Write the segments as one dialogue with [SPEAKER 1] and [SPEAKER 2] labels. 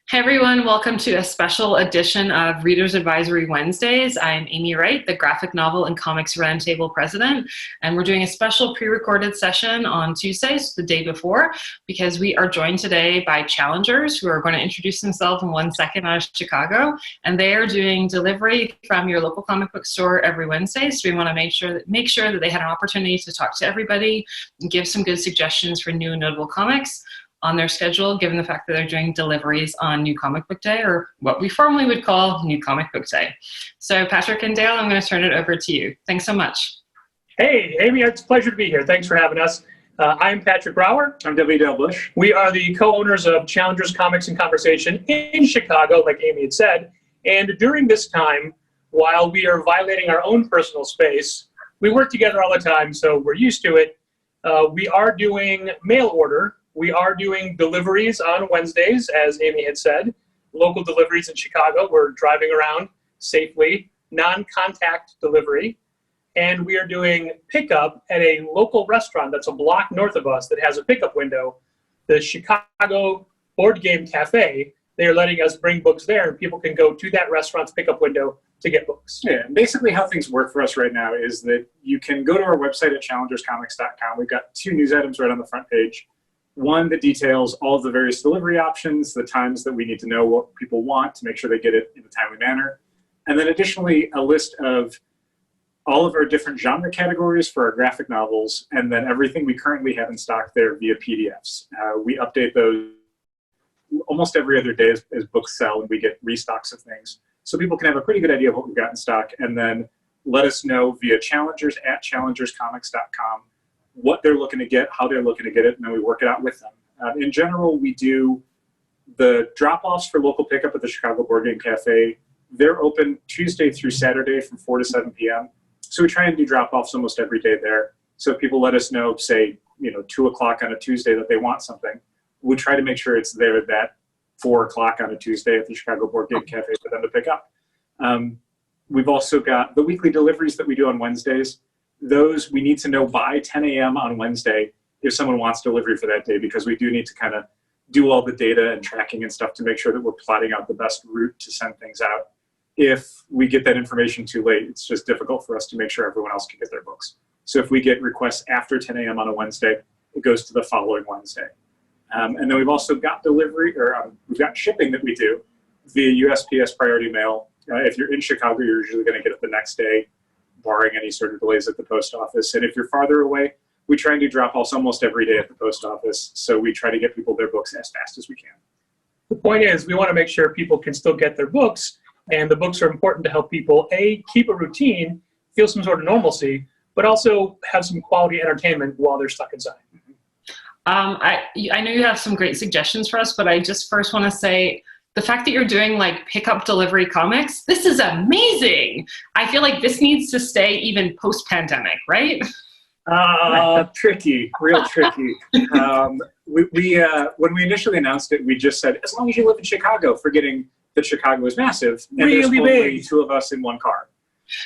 [SPEAKER 1] Hey everyone, welcome to a special edition of Reader's Advisory Wednesdays. I'm Amy Wright, the Graphic Novel and Comics Roundtable President, and we're doing a special pre-recorded session on Tuesdays, the day before, because we are joined today by challengers who are going to introduce themselves in 1 second out of Chicago, and they are doing delivery from your local comic book store every Wednesday, so we want to make sure that they had an opportunity to talk to everybody and give some good suggestions for new and notable comics on their schedule, given the fact that they're doing deliveries on New Comic Book Day, or what we formally would call New Comic Book Day. So Patrick and Dale, I'm going to turn it over to you. Thanks so much.
[SPEAKER 2] Hey, Amy, it's a pleasure to be here. Thanks for having us. I'm Patrick Brower.
[SPEAKER 3] I'm W. Dale Bush.
[SPEAKER 2] We are the co-owners of Challengers Comics and Conversation in Chicago, like Amy had said. And during this time, while we are violating our own personal space, we work together all the time, so we're used to it. We are doing mail order. We are doing deliveries on Wednesdays, as Amy had said, local deliveries in Chicago. We're driving around safely, non-contact delivery. And we are doing pickup at a local restaurant that's a block north of us that has a pickup window, the Chicago Board Game Cafe. They are letting us bring books there, and people can go to that restaurant's pickup window to get books.
[SPEAKER 3] Yeah, and basically how things work for us right now is that you can go to our website at challengerscomics.com. We've got 2 news items right on the front page. One that details all of the various delivery options, the times that we need to know what people want to make sure they get it in a timely manner. And then additionally, a list of all of our different genre categories for our graphic novels, and then everything we currently have in stock there via PDFs. We update those almost every other day as books sell and we get restocks of things. So people can have a pretty good idea of what we've got in stock, and then let us know via challengerscomics.com what they're looking to get, how they're looking to get it, and then we work it out with them. In general, we do the drop-offs for local pickup at the Chicago Board Game Cafe. They're open Tuesday through Saturday from 4 to 7 p.m. So we try and do drop-offs almost every day there. So if people let us know, say, 2 o'clock on a Tuesday that they want something, we try to make sure it's there at 4 o'clock on a Tuesday at the Chicago Board Game Cafe for them to pick up. We've also got the weekly deliveries that we do on Wednesdays. Those we need to know by 10 a.m. on Wednesday if someone wants delivery for that day, because we do need to kind of do all the data and tracking and stuff to make sure that we're plotting out the best route to send things out. If we get that information too late, it's just difficult for us to make sure everyone else can get their books. So if we get requests after 10 a.m. on a Wednesday, it goes to the following Wednesday. And then we've also got we've got shipping that we do via USPS Priority Mail. If you're in Chicago, you're usually going to get it the next day, barring any sort of delays at the post office. And if you're farther away, we try and do drop-offs almost every day at the post office. So we try to get people their books as fast as we can.
[SPEAKER 2] The point is, we want to make sure people can still get their books, and the books are important to help people, A, keep a routine, feel some sort of normalcy, but also have some quality entertainment while they're stuck inside.
[SPEAKER 1] I know you have some great suggestions for us, but I just first want to say, the fact that you're doing like pickup delivery comics, this is amazing. I feel like this needs to stay even post-pandemic, right?
[SPEAKER 3] Tricky, real tricky. When we initially announced it, we just said, as long as you live in Chicago, forgetting that Chicago is massive, and
[SPEAKER 2] really
[SPEAKER 3] there's only
[SPEAKER 2] big.
[SPEAKER 3] 2 of us in 1 car.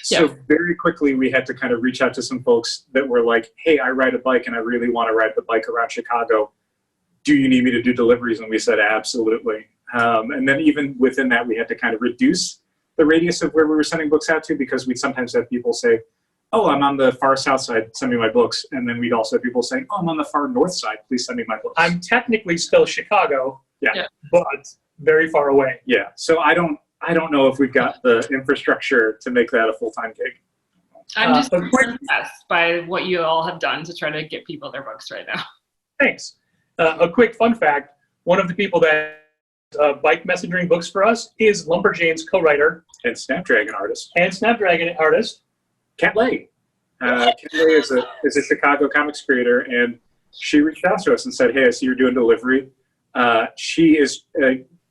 [SPEAKER 3] So
[SPEAKER 1] Yeah.
[SPEAKER 3] very quickly, we had to kind of reach out to some folks that were like, hey, I ride a bike and I really want to ride the bike around Chicago. Do you need me to do deliveries? And we said, absolutely. And then even within that, we had to kind of reduce the radius of where we were sending books out to, because we'd sometimes have people say, oh, I'm on the far south side, send me my books. And then we'd also have people saying, oh, I'm on the far north side, please send me my books.
[SPEAKER 2] I'm technically still Chicago,
[SPEAKER 1] Yeah.
[SPEAKER 2] but very far away.
[SPEAKER 3] Yeah, so I don't know if we've got the infrastructure to make that a full-time gig.
[SPEAKER 1] I'm just
[SPEAKER 2] but quick-
[SPEAKER 1] impressed by what you all have done to try to get people their books right now.
[SPEAKER 2] Thanks. A quick fun fact, one of the people that bike messengering books for us is Lumberjane's co-writer
[SPEAKER 3] And Snapdragon artist.
[SPEAKER 2] and Snapdragon artist.
[SPEAKER 3] Kat Lay. Kat Lay is a Chicago comics creator, and she reached out to us and said, hey, I see you're doing delivery. She is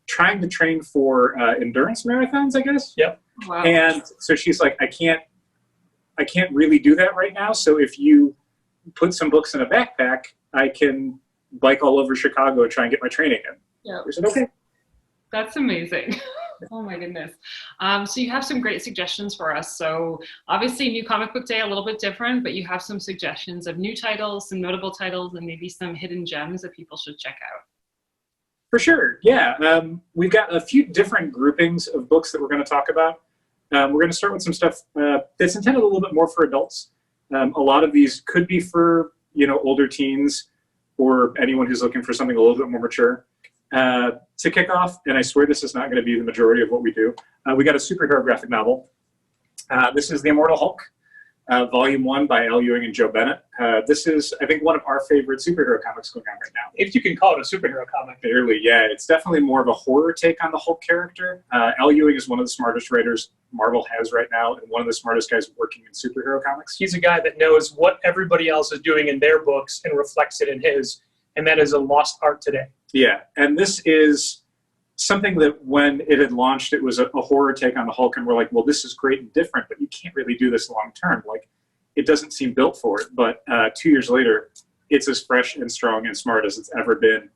[SPEAKER 3] trying to train for endurance marathons, I guess.
[SPEAKER 2] Yep.
[SPEAKER 1] Wow.
[SPEAKER 3] And so she's like, I can't really do that right now. So if you put some books in a backpack, I can bike all over Chicago and try and get my training in.
[SPEAKER 1] Yeah.
[SPEAKER 3] We said, okay.
[SPEAKER 1] That's amazing. Oh my goodness. So you have some great suggestions for us. So obviously New Comic Book Day, a little bit different, but you have some suggestions of new titles, some notable titles, and maybe some hidden gems that people should check out.
[SPEAKER 3] For sure, yeah. We've got a few different groupings of books that we're going to talk about. We're going to start with some stuff that's intended a little bit more for adults. A lot of these could be for, older teens or anyone who's looking for something a little bit more mature. To kick off, and I swear this is not going to be the majority of what we do, we got a superhero graphic novel. This is The Immortal Hulk, Volume 1 by Al Ewing and Joe Bennett. This is, I think, one of our favorite superhero comics going on right now.
[SPEAKER 2] If you can call it a superhero comic.
[SPEAKER 3] Barely, yeah. It's definitely more of a horror take on the Hulk character. Al Ewing is one of the smartest writers Marvel has right now, and one of the smartest guys working in superhero comics.
[SPEAKER 2] He's a guy that knows what everybody else is doing in their books and reflects it in his, and that is a lost art today.
[SPEAKER 3] Yeah, and this is something that when it had launched, it was a horror take on the Hulk, and we're like, well, this is great and different, but you can't really do this long term. Like, it doesn't seem built for it. But 2 years later, it's as fresh and strong and smart as it's ever been.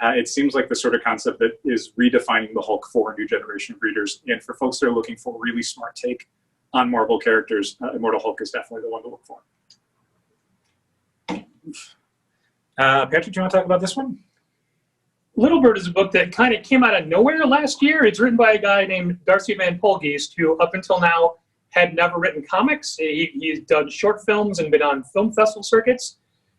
[SPEAKER 3] It seems like the sort of concept that is redefining the Hulk for a new generation of readers. And for folks that are looking for a really smart take on Marvel characters, Immortal Hulk is definitely the one to look for. Patrick, do you want to talk about this one?
[SPEAKER 2] Little Bird is a book that kind of came out of nowhere last year. It's written by a guy named Darcy Van Polgeest, who up until now had never written comics. He's done short films and been on film festival circuits.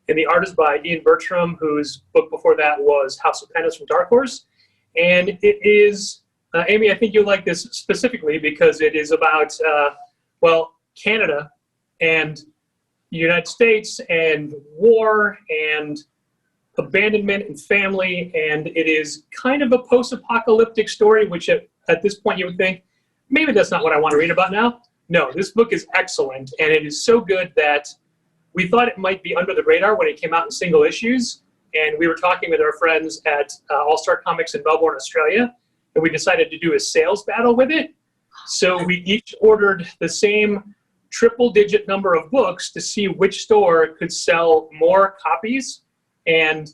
[SPEAKER 2] And the art is by Ian Bertram, whose book before that was House of Penance from Dark Horse. And it is, Amy, I think you'll like this specifically because it is about, Canada and the United States and war and abandonment and family. And it is kind of a post-apocalyptic story, which at this point you would think, maybe that's not what I want to read about now. No, this book is excellent, and it is so good that we thought it might be under the radar when it came out in single issues, and we were talking with our friends at All-Star Comics in Melbourne, Australia, and we decided to do a sales battle with it. So we each ordered the same triple-digit number of books to see which store could sell more copies, and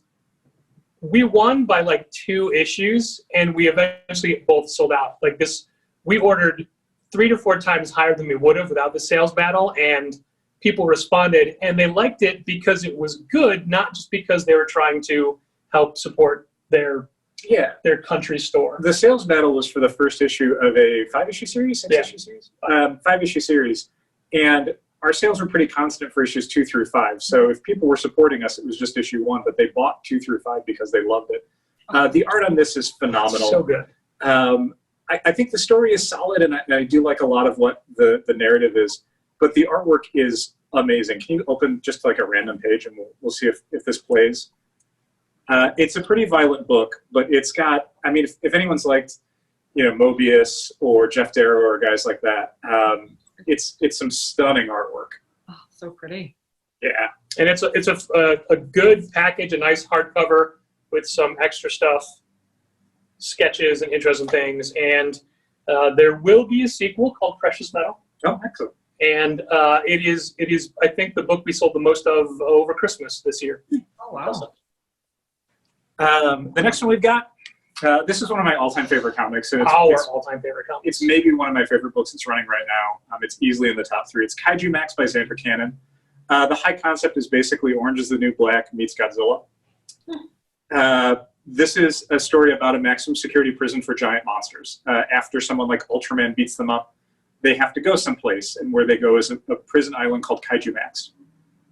[SPEAKER 2] we won by like 2 issues, and we eventually both sold out. Like this, we ordered 3 to 4 times higher than we would have without the sales battle, and people responded, and they liked it because it was good, not just because they were trying to help support their country store.
[SPEAKER 3] The sales battle was for the first issue of a 5-issue series, 6-issue series, 5-issue series, and our sales were pretty constant for issues 2 through 5. So if people were supporting us, it was just issue 1, but they bought 2 through 5 because they loved it. The art on this is phenomenal.
[SPEAKER 2] So good.
[SPEAKER 3] I think the story is solid, and I do like a lot of what the narrative is, but the artwork is amazing. Can you open just like a random page, and we'll see if this plays? It's a pretty violent book, but it's got, I mean, if anyone's liked, Mobius or Jeff Darrow or guys like that, it's some stunning artwork.
[SPEAKER 1] Oh, so pretty.
[SPEAKER 2] Yeah, and it's a good package, a nice hardcover with some extra stuff, sketches and intros and things, and there will be a sequel called Precious Metal.
[SPEAKER 3] Oh, excellent.
[SPEAKER 2] And it is I think the book we sold the most of over Christmas this year.
[SPEAKER 1] Oh wow.
[SPEAKER 3] The next one we've got, this is one of my all-time favorite comics. And
[SPEAKER 2] it's all-time favorite comics.
[SPEAKER 3] It's maybe one of my favorite books that's running right now. It's easily in the top 3. It's Kaiju Max by Xander Cannon. The high concept is basically Orange is the New Black meets Godzilla. This is a story about a maximum security prison for giant monsters. After someone like Ultraman beats them up, they have to go someplace, and where they go is a prison island called Kaiju Max.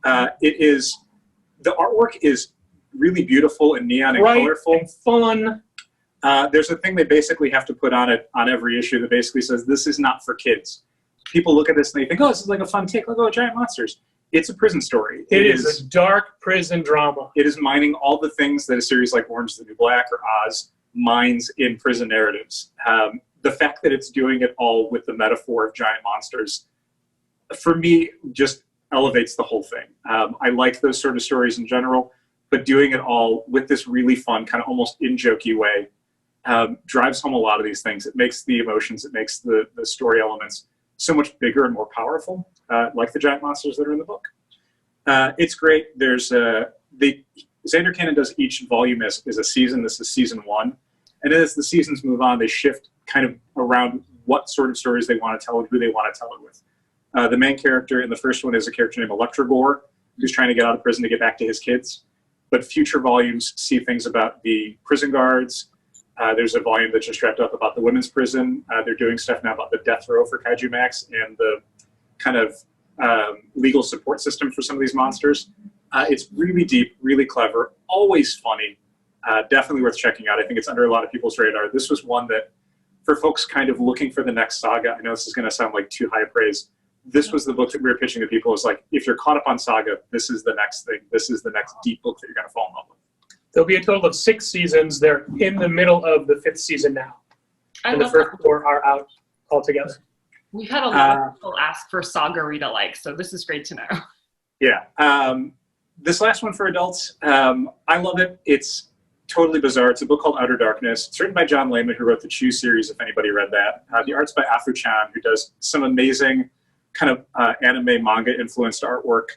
[SPEAKER 3] The artwork is really beautiful and neon and colorful.
[SPEAKER 2] And fun.
[SPEAKER 3] There's a thing they basically have to put on it on every issue that basically says, this is not for kids. People look at this and they think, oh, this is like a fun take. Look, giant monsters. It's a prison story.
[SPEAKER 2] It is a dark prison drama.
[SPEAKER 3] It is mining all the things that a series like Orange is the New Black or Oz mines in prison narratives. The fact that it's doing it all with the metaphor of giant monsters, for me, just elevates the whole thing. I like those sort of stories in general, but doing it all with this really fun, kind of almost in-jokey way, drives home a lot of these things. It makes the emotions, it makes the story elements so much bigger and more powerful, like the giant monsters that are in the book. It's great. There's Xander Cannon does each volume as a season. This is season 1. And as the seasons move on, they shift kind of around what sort of stories they want to tell and who they want to tell it with. The main character in the first one is a character named Electrogore, who's trying to get out of prison to get back to his kids. But future volumes see things about the prison guards, There's a volume that just wrapped up about the women's prison. They're doing stuff now about the death row for Kaiju Max and the kind of legal support system for some of these monsters. It's really deep, really clever, always funny. Definitely worth checking out. I think it's under a lot of people's radar. This was one that, for folks kind of looking for the next saga, I know this is going to sound like too high praise. This was the book that we were pitching to people. It was like, if you're caught up on saga, this is the next thing. This is the next deep book that you're going to fall in love with.
[SPEAKER 2] There'll be a total of 6 seasons. They're in the middle of the 5th season now. And the first 4 are out altogether.
[SPEAKER 1] We've had a lot of people ask for saga read-alike, so this is great to know.
[SPEAKER 3] Yeah. This last one for adults, I love it. It's totally bizarre. It's a book called Outer Darkness. It's written by John Layman, who wrote the Chew series, if anybody read that. The art's by Afu-chan, who does some amazing kind of anime manga-influenced artwork.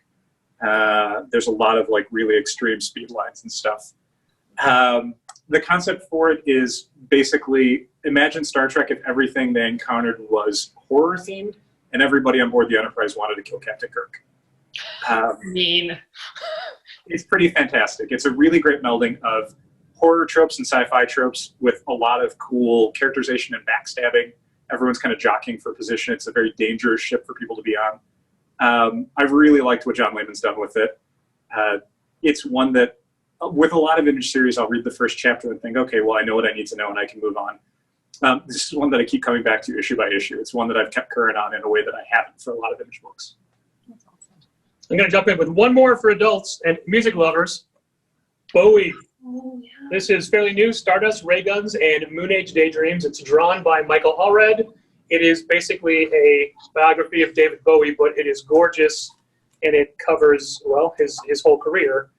[SPEAKER 3] There's a lot of like really extreme speed lines and stuff. The concept for it is basically, imagine Star Trek if everything they encountered was horror-themed, and everybody on board the Enterprise wanted to kill Captain Kirk.
[SPEAKER 1] Mean.
[SPEAKER 3] It's pretty fantastic. It's a really great melding of horror tropes and sci-fi tropes with a lot of cool characterization and backstabbing. Everyone's kind of jockeying for position. It's a very dangerous ship for people to be on. I've really liked what John Layman's done with it. It's one that, with a lot of Image series, I'll read the first chapter and think, okay, well, I know what I need to know and I can move on. This is one that I keep coming back to issue by issue. It's one that I've kept current on in a way that I haven't for a lot of Image books.
[SPEAKER 1] That's awesome.
[SPEAKER 2] I'm going to jump in with one more for adults and music lovers. Bowie.
[SPEAKER 1] Oh, yeah.
[SPEAKER 2] This is fairly new, Stardust, Ray Guns, and Moon Age Daydreams. It's drawn by Michael Allred. It is basically a biography of David Bowie, but it is gorgeous, and it covers, well, his whole career.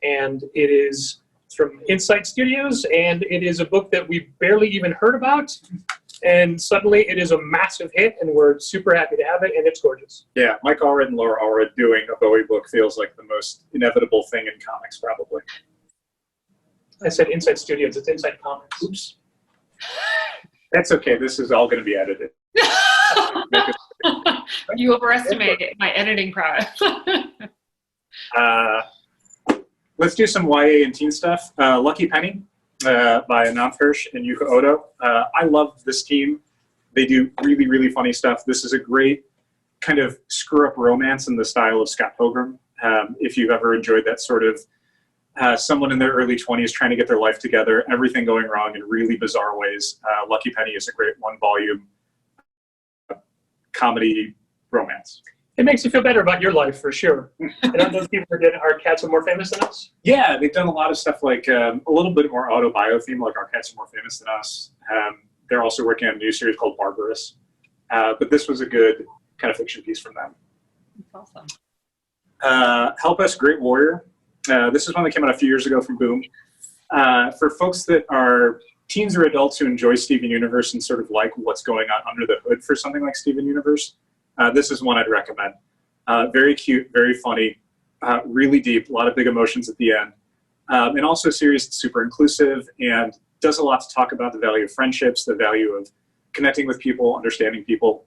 [SPEAKER 2] And it is from Insight Studios, and it is a book that we barely even heard about. And suddenly it is a massive hit, and we're super happy to have it, and it's gorgeous.
[SPEAKER 3] Yeah, Mike Allred and Laura Allred doing a Bowie book feels like the most inevitable thing in comics, probably.
[SPEAKER 2] I said Insight Studios. It's Insight Comics.
[SPEAKER 3] Oops. That's okay. This is all going to be edited.
[SPEAKER 1] You overestimate my editing prowess.
[SPEAKER 3] Let's do some YA and teen stuff. Lucky Penny by Anant Hirsch and Yuka Odo. I love this team. They do really, really funny stuff. This is a great kind of screw-up romance in the style of Scott Pilgrim. If you've ever enjoyed that sort of someone in their early 20s trying to get their life together, everything going wrong in really bizarre ways. Lucky Penny is a great one-volume comedy romance.
[SPEAKER 2] It makes you feel better about your life, for sure. And aren't those people who did Our Cats Are More Famous Than Us?
[SPEAKER 3] Yeah, they've done a lot of stuff like a little bit more auto-bio theme, like Our Cats Are More Famous Than Us. They're also working on a new series called Barbarous. But this was a good kind of fiction piece from them.
[SPEAKER 1] That's awesome.
[SPEAKER 3] Help Us, Great Warrior. This is one that came out a few years ago from Boom. For folks that are teens or adults who enjoy Steven Universe and sort of like what's going on under the hood for something like Steven Universe, this is one I'd recommend. Very cute, very funny, really deep, a lot of big emotions at the end. And also a series that's super inclusive and does a lot to talk about the value of friendships, the value of connecting with people, understanding people.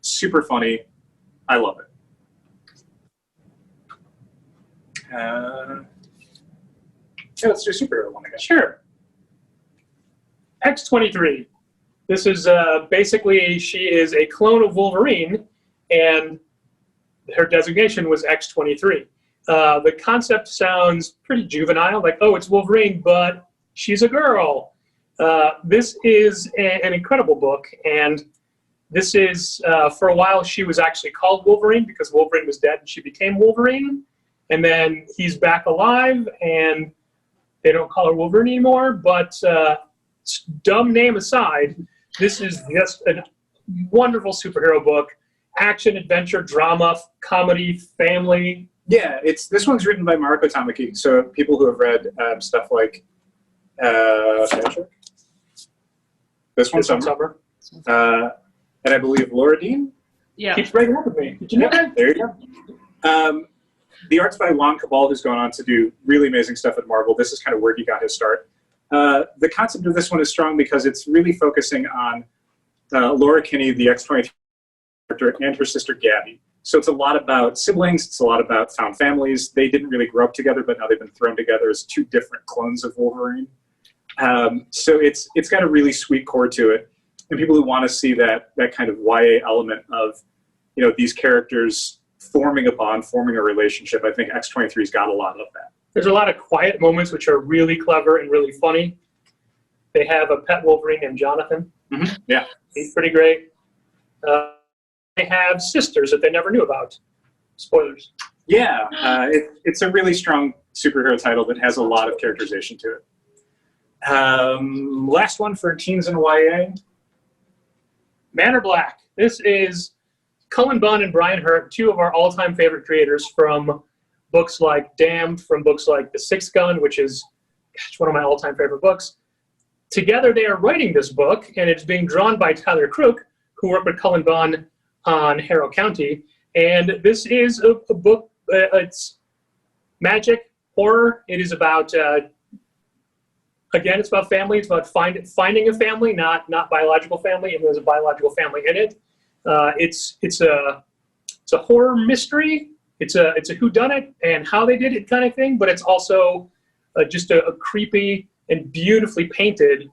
[SPEAKER 3] Super funny. I love it. Yeah, let's do a superhero one again.
[SPEAKER 2] Sure. X-23. This is basically, she is a clone of Wolverine, and her designation was X-23. The concept sounds pretty juvenile, like, oh, it's Wolverine, but she's a girl. This is an incredible book, and this is, for a while, she was actually called Wolverine because Wolverine was dead and she became Wolverine. And then he's back alive, and they don't call her Wolverine anymore. But dumb name aside, this is just a wonderful superhero book. Action, adventure, drama, comedy, family.
[SPEAKER 3] Yeah, this one's written by Mariko Tamaki. So people who have read stuff like this one's Summer. And I believe Laura Dean.
[SPEAKER 1] Yeah.
[SPEAKER 2] Keeps breaking up with me. Did you know that?
[SPEAKER 3] There you go. The art's by Juan Cabal, who's gone on to do really amazing stuff at Marvel. This is kind of where he got his start. The concept of this one is strong because it's really focusing on Laura Kinney, the X-23 character, and her sister Gabby. So it's a lot about siblings. It's a lot about found families. They didn't really grow up together, but now they've been thrown together as two different clones of Wolverine. So it's got a really sweet core to it, and people who want to see that kind of YA element of, these characters forming a bond, forming a relationship. I think X-23's got a lot of that.
[SPEAKER 2] There's a lot of quiet moments which are really clever and really funny. They have a pet Wolverine named Jonathan.
[SPEAKER 3] Mm-hmm. Yeah.
[SPEAKER 2] He's pretty great. They have sisters that they never knew about. Spoilers.
[SPEAKER 3] Yeah, it's a really strong superhero title that has a lot of characterization to it. Last one for teens and YA.
[SPEAKER 2] Man or Black. This is Cullen Bunn and Brian Hurt, two of our all-time favorite creators from books like Damned, from books like The Sixth Gun, which is one of my all-time favorite books. Together they are writing this book, and it's being drawn by Tyler Crook, who worked with Cullen Bunn on Harrow County. And this is a book, it's magic, horror. It is about, again, it's about family. It's about finding a family, not biological family, and there's a biological family in it. It's a horror mystery. It's a whodunit and how they did it kind of thing, but it's also just a creepy and beautifully painted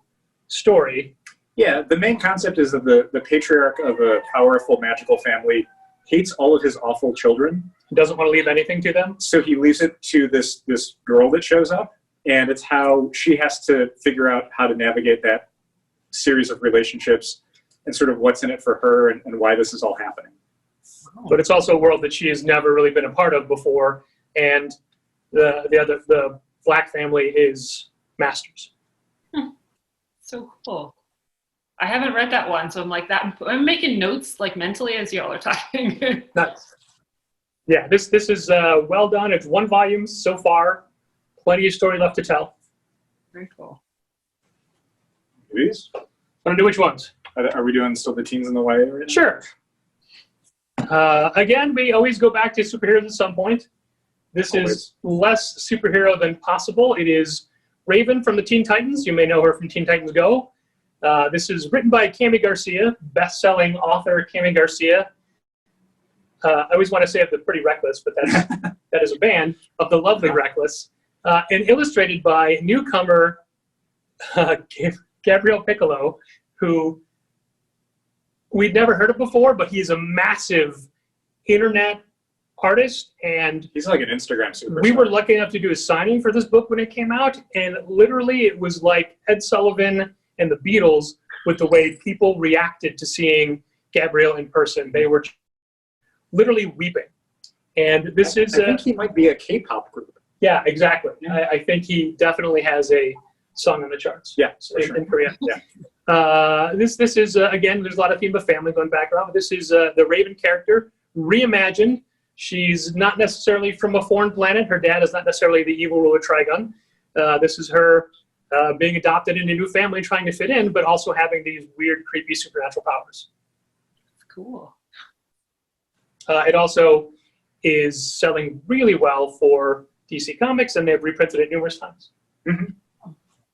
[SPEAKER 2] story.
[SPEAKER 3] Yeah, the main concept is that the patriarch of a powerful magical family hates all of his awful children.
[SPEAKER 2] He doesn't want to leave anything to them.
[SPEAKER 3] So he leaves it to this girl that shows up, and it's how she has to figure out how to navigate that series of relationships and sort of what's in it for her and why this is all happening.
[SPEAKER 2] But it's also a world that she has never really been a part of before, and the Black family is masters.
[SPEAKER 1] So cool. I haven't read that one, so I'm like that. I'm making notes like mentally as y'all are talking.
[SPEAKER 2] Nice. Yeah, this is well done. It's 1 volume so far. Plenty of story left to tell.
[SPEAKER 1] Very cool.
[SPEAKER 3] These?
[SPEAKER 2] Want to do which ones?
[SPEAKER 3] Are we doing still the teens in the YA right now?
[SPEAKER 2] Sure. Again, we always go back to superheroes at some point. This is less superhero than possible. It is Raven from the Teen Titans. You may know her from Teen Titans Go. This is written by Cami Garcia, best-selling author Cami Garcia. I always want to say of the Pretty Reckless, but that is a band, of the Lovely Reckless. And illustrated by newcomer Gabriel Piccolo, who we'd never heard of before, but he's a massive internet artist, and
[SPEAKER 3] he's like an Instagram superstar.
[SPEAKER 2] We were lucky enough to do a signing for this book when it came out, and literally it was like Ed Sullivan and the Beatles with the way people reacted to seeing Gabriel in person. They were literally weeping. And this I
[SPEAKER 3] think he might be a K-pop group.
[SPEAKER 2] Yeah, exactly. Yeah. I think he definitely has a song on the charts.
[SPEAKER 3] Yeah,
[SPEAKER 2] in Korea.
[SPEAKER 3] Yeah.
[SPEAKER 2] This is, again, there's a lot of theme of family going back around. This is the Raven character, reimagined. She's not necessarily from a foreign planet. Her dad is not necessarily the evil ruler Trigun. This is her being adopted into a new family, trying to fit in, but also having these weird, creepy supernatural powers.
[SPEAKER 1] Cool.
[SPEAKER 2] It also is selling really well for DC Comics, and they've reprinted it numerous times.
[SPEAKER 3] Mm-hmm.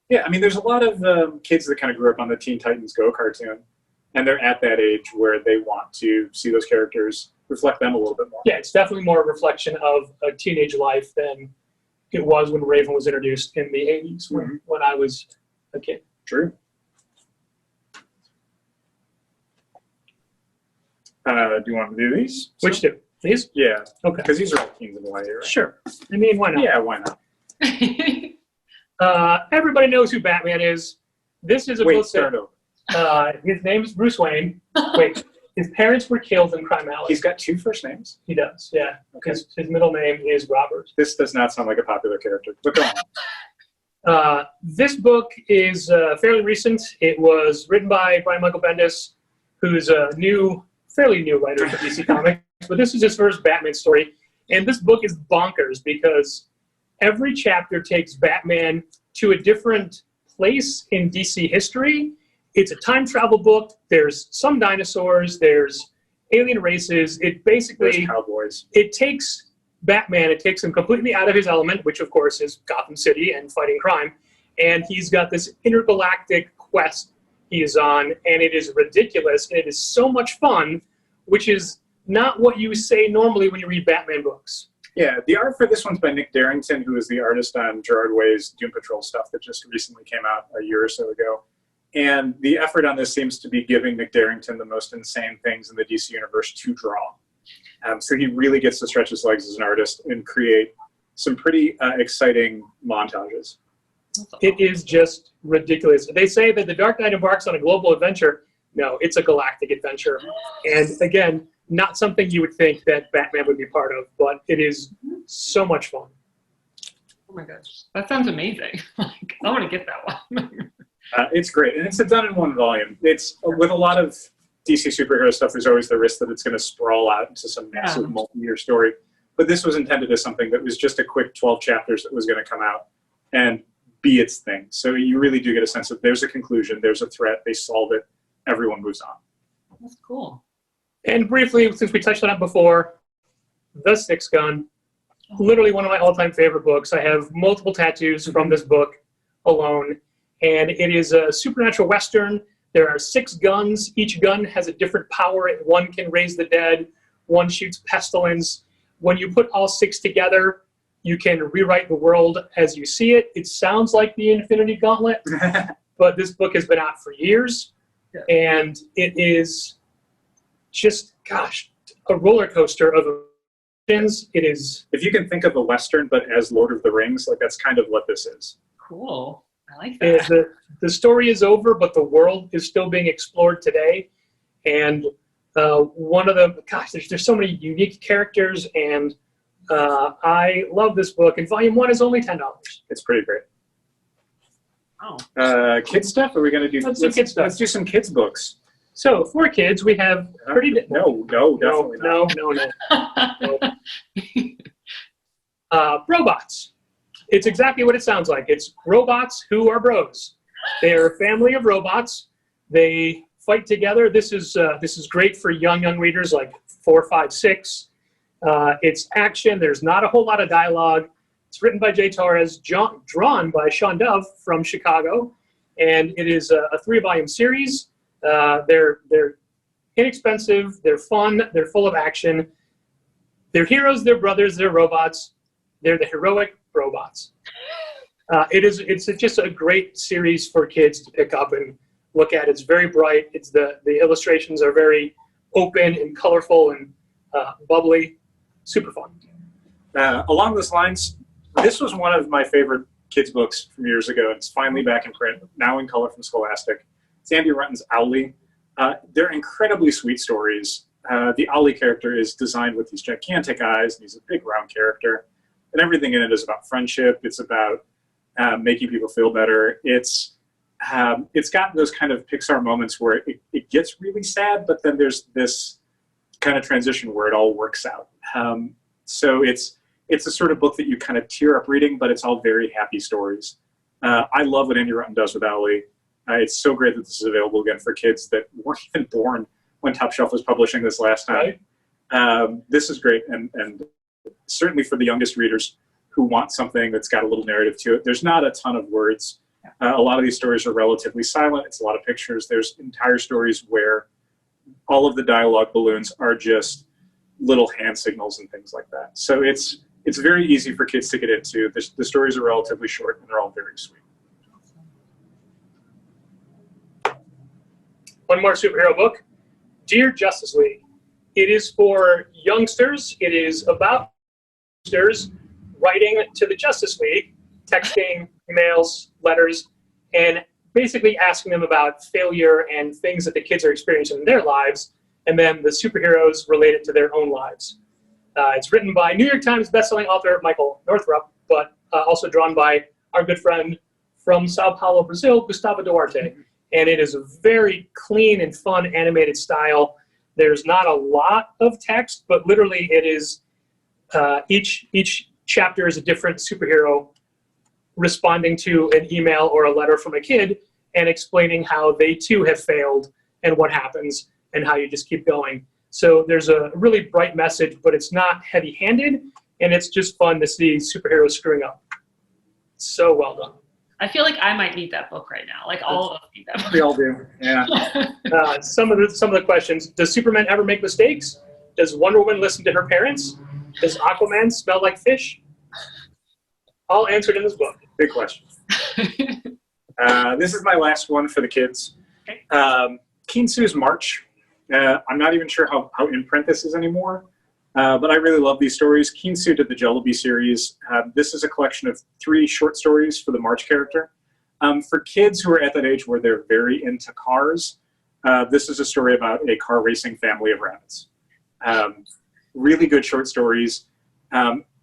[SPEAKER 3] Yeah, I mean, there's a lot of kids that kind of grew up on the Teen Titans Go cartoon, and they're at that age where they want to see those characters reflect them a little bit more.
[SPEAKER 2] Yeah, it's definitely more a reflection of a teenage life than it was when Raven was introduced in the 80s, when I was a kid.
[SPEAKER 3] True. Do you want to do these?
[SPEAKER 2] Which two? These?
[SPEAKER 3] Yeah.
[SPEAKER 2] Okay.
[SPEAKER 3] Because these are all teens in the YA, right?
[SPEAKER 2] Sure. I mean, why not?
[SPEAKER 3] Yeah, why
[SPEAKER 2] not? Everybody knows who Batman is. This is a book that his name is Bruce Wayne. Wait, his parents were killed in Crime Alley.
[SPEAKER 3] He's got 2 first names?
[SPEAKER 2] He does, yeah.
[SPEAKER 3] Okay.
[SPEAKER 2] His middle name is Robert.
[SPEAKER 3] This does not sound like a popular character, but go on.
[SPEAKER 2] This book is fairly recent. It was written by Brian Michael Bendis, who's a fairly new writer for DC Comics, but this is his first Batman story. And this book is bonkers because every chapter takes Batman to a different place in DC history. It's a time travel book. There's some dinosaurs. There's alien races. It basically...
[SPEAKER 3] There's cowboys.
[SPEAKER 2] It takes Batman, it takes him completely out of his element, which of course is Gotham City and fighting crime. And he's got this intergalactic quest he is on, and it is ridiculous, and it is so much fun, which is not what you say normally when you read Batman books.
[SPEAKER 3] Yeah, the art for this one's by Nick Darrington, who is the artist on Gerard Way's Doom Patrol stuff that just recently came out a year or so ago. And the effort on this seems to be giving Nick Darrington the most insane things in the DC universe to draw. So he really gets to stretch his legs as an artist and create some pretty exciting montages.
[SPEAKER 2] It is just ridiculous. They say that the Dark Knight embarks on a global adventure. No, it's a galactic adventure. And again, not something you would think that Batman would be part of, but it is so much fun.
[SPEAKER 1] Oh my gosh, that sounds amazing. Like, I want to get that one.
[SPEAKER 3] It's great, and it's a done-in-one volume. It's with a lot of DC superhero stuff, there's always the risk that it's going to sprawl out into some massive multi-year story. But this was intended as something that was just a quick 12 chapters that was going to come out and be its thing. So you really do get a sense of there's a conclusion, there's a threat, they solve it, everyone moves on.
[SPEAKER 1] That's cool.
[SPEAKER 2] And briefly, since we touched on it before, The Six Gun, literally one of my all-time favorite books. I have multiple tattoos from this book alone, and it is a supernatural Western. There are 6 guns. Each gun has a different power. One can raise the dead. One shoots pestilence. When you put all 6 together, you can rewrite the world as you see it. It sounds like the Infinity Gauntlet, but this book has been out for years, and it is just, gosh, a roller coaster of emotions. It is.
[SPEAKER 3] If you can think of a Western, but as Lord of the Rings, like that's kind of what this is.
[SPEAKER 1] Cool. I like that.
[SPEAKER 2] The story is over, but the world is still being explored today. And one of the, gosh, there's so many unique characters, and I love this book. And volume 1 is only $10.
[SPEAKER 3] It's pretty great.
[SPEAKER 1] Oh.
[SPEAKER 3] Kids stuff? Are we going to do?
[SPEAKER 2] Let's do kids stuff.
[SPEAKER 3] Let's do some kids books.
[SPEAKER 2] So for kids, we have pretty.
[SPEAKER 3] No, definitely not.
[SPEAKER 2] No. Robots. It's exactly what it sounds like. It's robots who are bros. They are a family of robots. They fight together. This is great for young readers like 4, 5, 6. It's action. There's not a whole lot of dialogue. It's written by Jay Torres, drawn by Sean Dove from Chicago, and it is a 3-volume series. They're inexpensive. They're fun. They're full of action. They're heroes. They're brothers. They're robots. They're the heroic robots. It's just a great series for kids to pick up and look at. It's very bright. The illustrations are very open and colorful and bubbly. Super fun.
[SPEAKER 3] Along those lines, this was one of my favorite kids' books from years ago. It's finally back in print, now in color from Scholastic. It's Andy Rutten's Owlie. They're incredibly sweet stories. The Owlie character is designed with these gigantic eyes, and he's a big round character. And everything in it is about friendship. It's about making people feel better. It's got those kind of Pixar moments where it gets really sad, but then there's this kind of transition where it all works out. So it's a sort of book that you kind of tear up reading, but it's all very happy stories. I love what Andy Rutten does with Owlie. It's so great that this is available again for kids that weren't even born when Top Shelf was publishing this last time. Right. This is great, and certainly for the youngest readers who want something that's got a little narrative to it. There's not a ton of words. A lot of these stories are relatively silent. It's a lot of pictures. There's entire stories where all of the dialogue balloons are just little hand signals and things like that. So it's very easy for kids to get into. The stories are relatively short, and they're all very sweet.
[SPEAKER 2] One more superhero book, Dear Justice League. It is for youngsters. It is about youngsters writing to the Justice League, texting, emails, letters, and basically asking them about failure and things that the kids are experiencing in their lives, and then the superheroes relate it to their own lives. It's written by New York Times bestselling author Michael Northrup, but also drawn by our good friend from Sao Paulo, Brazil, Gustavo Duarte. And it is a very clean and fun animated style. There's not a lot of text, but literally it is each chapter is a different superhero responding to an email or a letter from a kid and explaining how they too have failed and what happens and how you just keep going. So there's a really bright message, but it's not heavy-handed, and it's just fun to see superheroes screwing up. So well done.
[SPEAKER 1] I feel like I might need that book right now. Like all of us need that book.
[SPEAKER 3] We all do. Yeah.
[SPEAKER 2] Some of the questions: does Superman ever make mistakes? Does Wonder Woman listen to her parents? Does Aquaman smell like fish? All answered in this book.
[SPEAKER 3] Big question. This is my last one for the kids.
[SPEAKER 2] Okay.
[SPEAKER 3] Kinsu's March. I'm not even sure how in print this is anymore, but I really love these stories. Kinsu did the Jellaby series. This is a collection of 3 short stories for the March character. For kids who are at that age where they're very into cars, this is a story about a car racing family of rabbits. Really good short stories.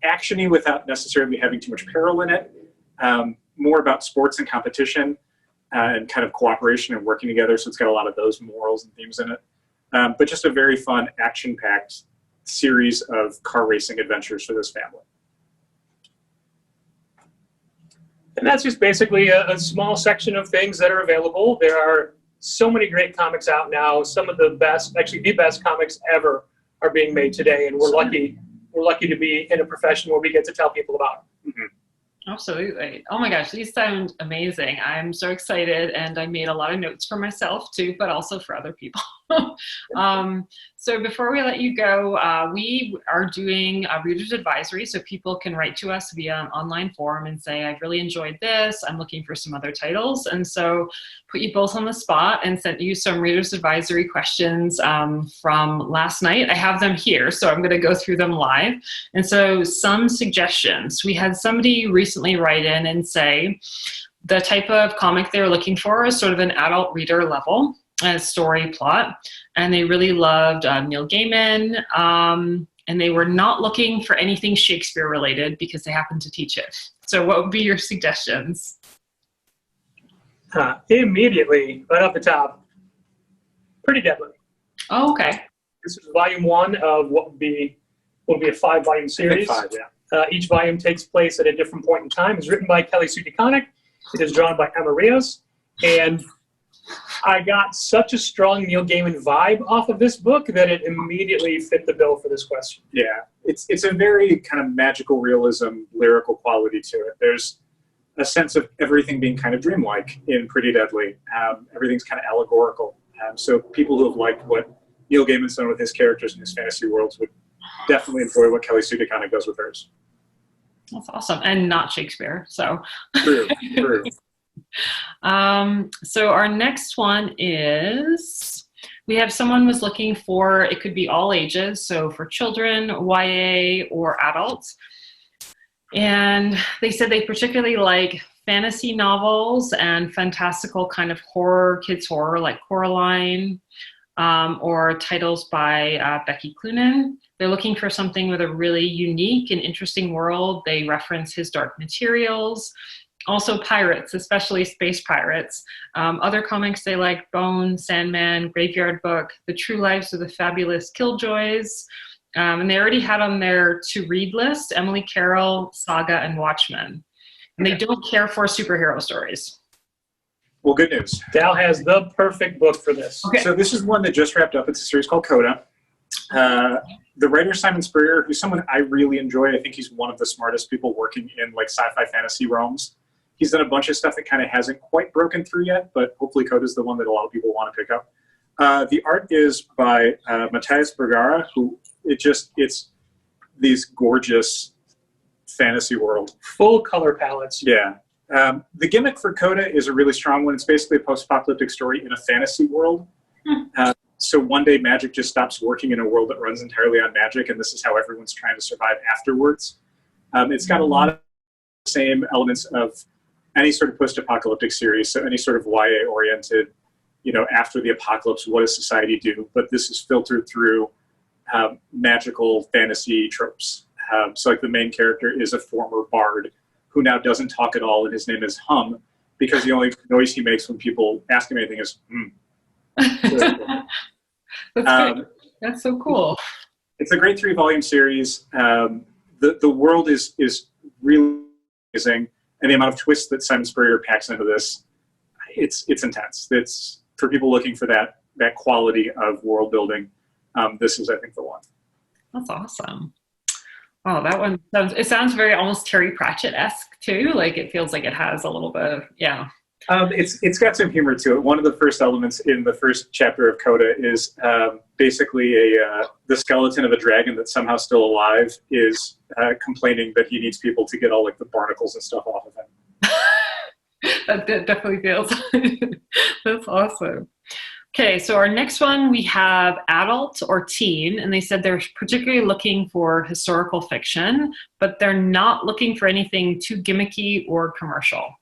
[SPEAKER 3] Action-y without necessarily having too much peril in it. More about sports and competition and kind of cooperation and working together. So it's got a lot of those morals and themes in it. But just a very fun, action-packed series of car racing adventures for this family.
[SPEAKER 2] And that's just basically a small section of things that are available. There are so many great comics out now. Some of the best, actually the best comics ever are being made today. And we're lucky to be in a profession where we get to tell people about them.
[SPEAKER 3] Mm-hmm.
[SPEAKER 1] Absolutely. Oh my gosh, these sound amazing. I'm so excited, and I made a lot of notes for myself too, but also for other people. So before we let you go, we are doing a reader's advisory, so people can write to us via an online forum and say, I've really enjoyed this, I'm looking for some other titles. And so put you both on the spot and sent you some reader's advisory questions from last night. I have them here, so I'm going to go through them live. And so some suggestions. We had somebody recently write in and say the type of comic they were looking for is sort of an adult reader level story plot, and they really loved Neil Gaiman, and they were not looking for anything Shakespeare related because they happen to teach it. So what would be your suggestions?
[SPEAKER 2] Immediately, right off the top, Pretty Deadly.
[SPEAKER 1] Oh, okay.
[SPEAKER 2] This is volume 1 of what would be a 5-volume series.
[SPEAKER 3] 5, yeah.
[SPEAKER 2] Each volume takes place at a different point in time. It's written by Kelly Sue DeConnick. It is drawn by Emma Rios. And I got such a strong Neil Gaiman vibe off of this book that it immediately fit the bill for this question.
[SPEAKER 3] Yeah, it's a very kind of magical realism, lyrical quality to it. There's a sense of everything being kind of dreamlike in Pretty Deadly. Everything's kind of allegorical. So people who have liked what Neil Gaiman's done with his characters in his fantasy worlds would definitely enjoy what Kelly Sue DeConnick does with hers.
[SPEAKER 1] That's awesome. And not Shakespeare, so.
[SPEAKER 3] True.
[SPEAKER 1] So our next one is, we have someone was looking for, it could be all ages, so for children, YA, or adults. And they said they particularly like fantasy novels and fantastical kind of horror, kids horror, like Coraline, or titles by Becky Cloonan. They're looking for something with a really unique and interesting world. They reference His Dark Materials. Also pirates, especially space pirates. Other comics they like Bone, Sandman, Graveyard Book, The True Lives of the Fabulous Killjoys. And they already had on their to-read list Emily Carroll, Saga, and Watchmen. And they don't care for superhero stories.
[SPEAKER 3] Well, good news.
[SPEAKER 2] Dal has the perfect book for this.
[SPEAKER 1] Okay.
[SPEAKER 3] So this is one that just wrapped up. It's a series called Coda. The writer, Simon Spurrier, who's someone I really enjoy. I think he's one of the smartest people working in like sci-fi fantasy realms. He's done a bunch of stuff that kind of hasn't quite broken through yet, but hopefully Coda is the one that a lot of people want to pick up. The art is by Matthias Bergara, who it's these gorgeous fantasy world.
[SPEAKER 2] Full color palettes.
[SPEAKER 3] Yeah. The gimmick for Coda is a really strong one. It's basically a post-apocalyptic story in a fantasy world. So one day magic just stops working in a world that runs entirely on magic, and this is how everyone's trying to survive afterwards. It's got a lot of the same elements of any sort of post-apocalyptic series, so any sort of YA-oriented, after the apocalypse, what does society do? But this is filtered through magical fantasy tropes. So like the main character is a former bard who now doesn't talk at all, and his name is Hum, because the only noise he makes when people ask him anything is
[SPEAKER 1] That's so cool.
[SPEAKER 3] It's a great 3-volume series. The world is really amazing, and the amount of twists that Simon Spurrier packs into this, it's intense. It's for people looking for that quality of world building. This is, I think, the one.
[SPEAKER 1] That's awesome. Oh, that one sounds very almost Terry Pratchett-esque too. Like it feels like it has a little bit of, yeah.
[SPEAKER 3] It's got some humor to it. One of the first elements in the first chapter of Coda is basically the skeleton of a dragon that's somehow still alive is complaining that he needs people to get all like the barnacles and stuff off of him.
[SPEAKER 1] That definitely feels. That's awesome. Okay, so our next one, we have adult or teen, and they said they're particularly looking for historical fiction, but they're not looking for anything too gimmicky or commercial.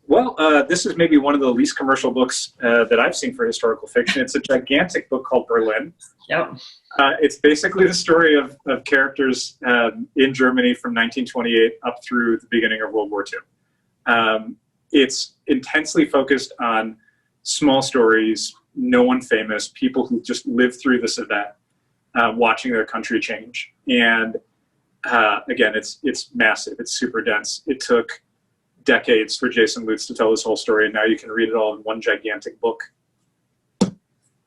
[SPEAKER 3] Well, this is maybe one of the least commercial books that I've seen for historical fiction. It's a gigantic book called Berlin.
[SPEAKER 1] Yep.
[SPEAKER 3] It's basically the story of characters in Germany from 1928 up through the beginning of World War II. It's intensely focused on small stories, no one famous, people who just lived through this event, watching their country change. And again, it's massive. It's super dense. It took decades for Jason Lutz to tell this whole story, and now you can read it all in one gigantic book.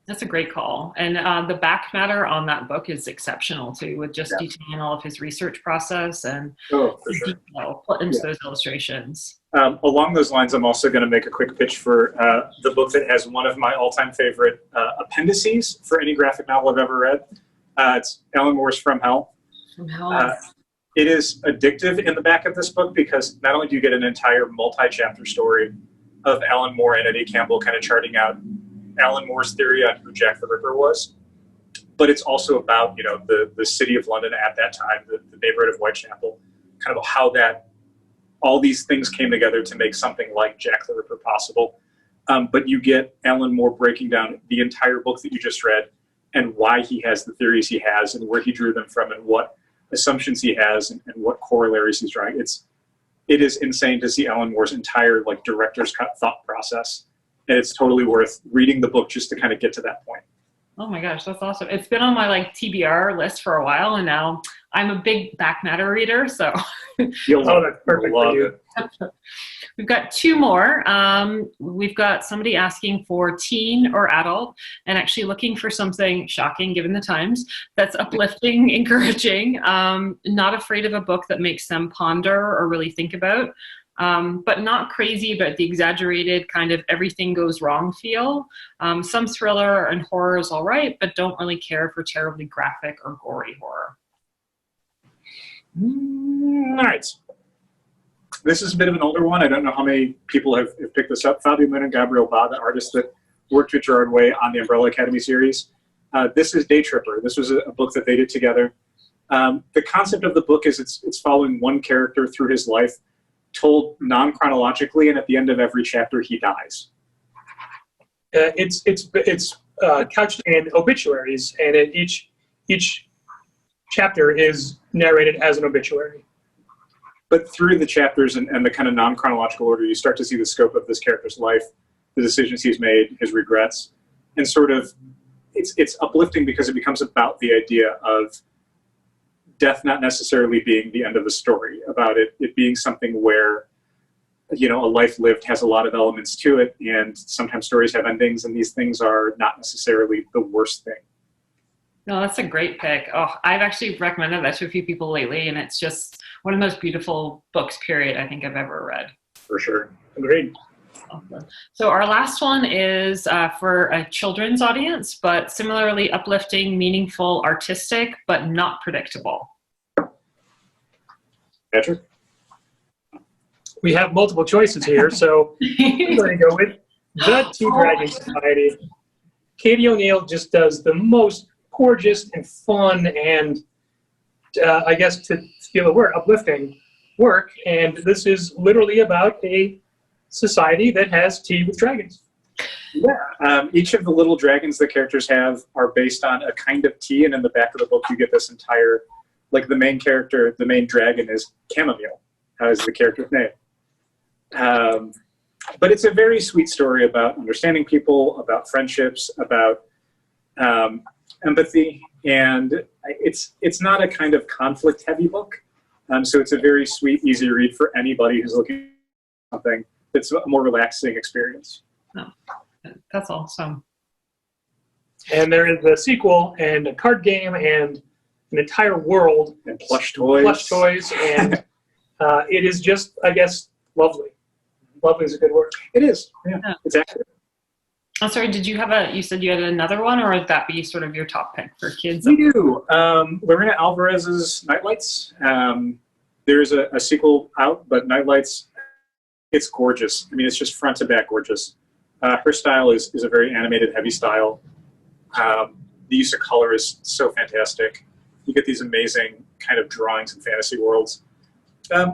[SPEAKER 1] That's a great call. And the back matter on that book is exceptional too, with just detailing all of his research process and detail put into those illustrations.
[SPEAKER 3] Along those lines, I'm also going to make a quick pitch for the book that has one of my all-time favorite appendices for any graphic novel I've ever read. It's Alan Moore's From Hell.
[SPEAKER 1] From Hell.
[SPEAKER 3] It is addictive in the back of this book because not only do you get an entire multi-chapter story of Alan Moore and Eddie Campbell kind of charting out Alan Moore's theory on who Jack the Ripper was, but it's also about, the city of London at that time, the neighborhood of Whitechapel, kind of how that all these things came together to make something like Jack the Ripper possible. But you get Alan Moore breaking down the entire book that you just read and why he has the theories he has and where he drew them from and what assumptions he has and what corollaries he's drawing. It is insane to see Alan Moore's entire director's cut thought process. And it's totally worth reading the book just to kind of get to that point.
[SPEAKER 1] Oh my gosh, that's awesome. It's been on my TBR list for a while, and now I'm a big back matter reader, so.
[SPEAKER 2] That's perfect for you.
[SPEAKER 1] We've got two more. We've got somebody asking for teen or adult, and actually looking for something shocking given the times, that's uplifting, encouraging, not afraid of a book that makes them ponder or really think about. But not crazy about the exaggerated kind of everything goes wrong feel. Some thriller and horror is all right, but don't really care for terribly graphic or gory horror.
[SPEAKER 3] All right. This is a bit of an older one. I don't know how many people have picked this up. Fabio Moon and Gabriel Ba, the artists that worked with Gerard Way on the Umbrella Academy series. This is Day Tripper. This was a book that they did together. The concept of the book is it's following one character through his life, told non-chronologically, and at the end of every chapter, he dies.
[SPEAKER 2] It's couched in obituaries, and each chapter is narrated as an obituary.
[SPEAKER 3] But through the chapters and the kind of non-chronological order, you start to see the scope of this character's life, the decisions he's made, his regrets, and sort of it's uplifting because it becomes about the idea of death not necessarily being the end of the story, about it being something where, a life lived has a lot of elements to it, and sometimes stories have endings, and these things are not necessarily the worst thing.
[SPEAKER 1] No, that's a great pick. Oh, I've actually recommended that to a few people lately, and it's just one of the most beautiful books, period, I think I've ever read.
[SPEAKER 3] For sure. Agreed.
[SPEAKER 1] So our last one is for a children's audience, but similarly uplifting, meaningful, artistic, but not predictable.
[SPEAKER 3] Patrick?
[SPEAKER 2] We have multiple choices here, so I'm going to go with The Two Dragon Society. Katie O'Neill just does the most gorgeous and fun and, I guess to steal a word, uplifting work. And this is literally about a society that has tea with dragons.
[SPEAKER 3] Yeah. Each of the little dragons the characters have are based on a kind of tea, and in the back of the book you get this entire, the main character, the main dragon is Chamomile, is the character's name. But it's a very sweet story about understanding people, about friendships, about empathy, and it's not a kind of conflict-heavy book. So it's a very sweet, easy read for anybody who's looking for something that's a more relaxing experience.
[SPEAKER 1] Oh, that's awesome.
[SPEAKER 2] And there is a sequel and a card game and an entire world.
[SPEAKER 3] And plush toys.
[SPEAKER 2] And it is just, I guess, lovely. Lovely is a good word.
[SPEAKER 3] It is. Yeah,
[SPEAKER 1] Yeah.
[SPEAKER 3] it's accurate.
[SPEAKER 1] Oh, sorry, did you have you said you had another one, or would that be sort of your top pick for kids?
[SPEAKER 3] We do. Lorena Alvarez's Nightlights. There's a sequel out, but Nightlights, it's gorgeous. I mean, it's just front to back gorgeous. Her style is a very animated, heavy style. The use of color is so fantastic. You get these amazing kind of drawings in fantasy worlds.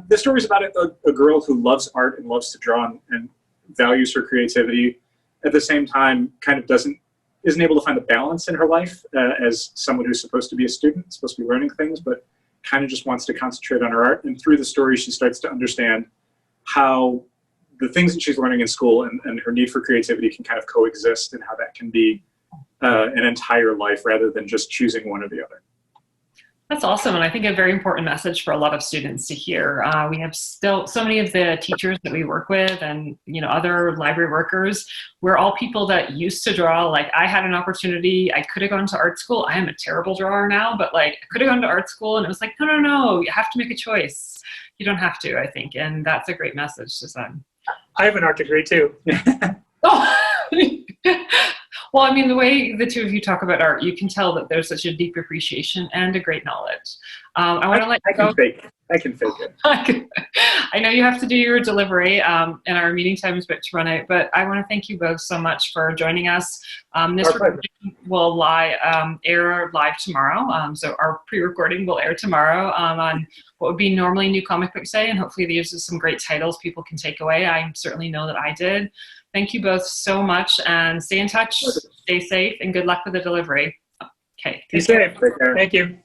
[SPEAKER 3] The story is about a girl who loves art and loves to draw and values her creativity. At the same time, kind of isn't able to find the balance in her life as someone who's supposed to be a student, supposed to be learning things, but kind of just wants to concentrate on her art. And through the story, she starts to understand how the things that she's learning in school and her need for creativity can kind of coexist, and how that can be an entire life rather than just choosing one or the other.
[SPEAKER 1] That's awesome, and I think a very important message for a lot of students to hear. We have still so many of the teachers that we work with, and other library workers. We're all people that used to draw. Like, I had an opportunity. I could have gone to art school. I am a terrible drawer now, but like, I could have gone to art school, and it was like, no, you have to make a choice. You don't have to, I think, and that's a great message to send.
[SPEAKER 2] I have an art degree too.
[SPEAKER 1] Oh. Well, I mean, the way the two of you talk about art, you can tell that there's such a deep appreciation and a great knowledge. I want to let you go.
[SPEAKER 3] I can fake it.
[SPEAKER 1] I know you have to do your delivery, and our meeting time is about to run out, but I want to thank you both so much for joining us. This recording will air live tomorrow, so our pre-recording will air tomorrow on what would be normally New Comic Book Day, and hopefully these are some great titles people can take away. I certainly know that I did. Thank you both so much, and stay in touch, stay safe, and good luck with the delivery. Okay.
[SPEAKER 2] Be safe. Thank you.